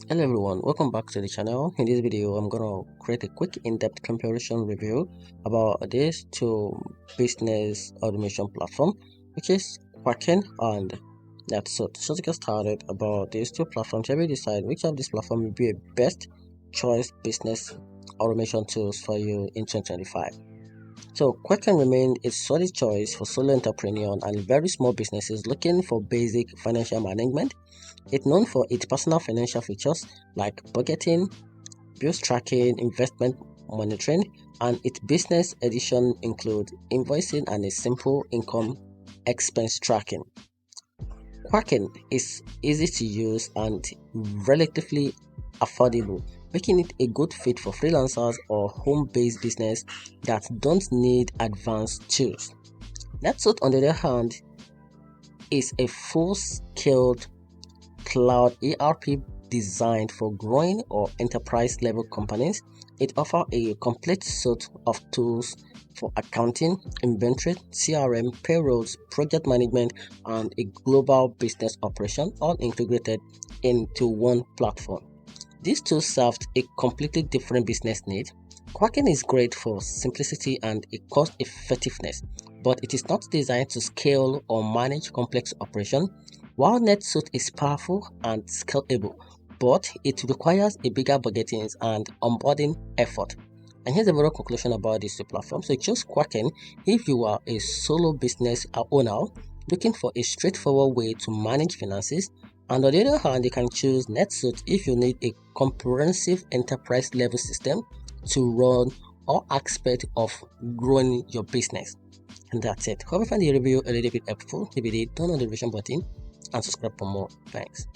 Hello everyone, welcome back to the channel. In this video, I'm gonna create a quick in-depth comparison review about these two business automation platform, which is Quicken and NetSuite. So to get started about these two platforms, we decide which of these platforms will be a best choice business automation tools for you in 2025. So Quicken remained a solid choice for solo entrepreneurs and very small businesses looking for basic financial management. It's known for its personal financial features like budgeting, bills tracking, investment monitoring, and its business edition include invoicing and a simple income expense tracking. Quicken is easy to use and relatively affordable, making it a good fit for freelancers or home-based business that don't need advanced tools. NetSuite, on the other hand, is a full-scaled cloud ERP designed for growing or enterprise level companies. It offers a complete suite of tools for accounting, inventory, CRM, payrolls, project management, and a global business operation, all integrated into one platform. These tools serve a completely different business need. Quicken is great for simplicity and cost effectiveness, but it is not designed to scale or manage complex operations. While NetSuite is powerful and scalable, but it requires a bigger budgeting and onboarding effort. And here's a overall conclusion about these two platforms. So choose Quicken if you are a solo business owner looking for a straightforward way to manage finances. And on the other hand, you can choose NetSuite if you need a comprehensive enterprise level system to run all aspects of growing your business. And that's it. Hope you find the review a little bit helpful. If you did, turn on the notification button and subscribe for more. Thanks.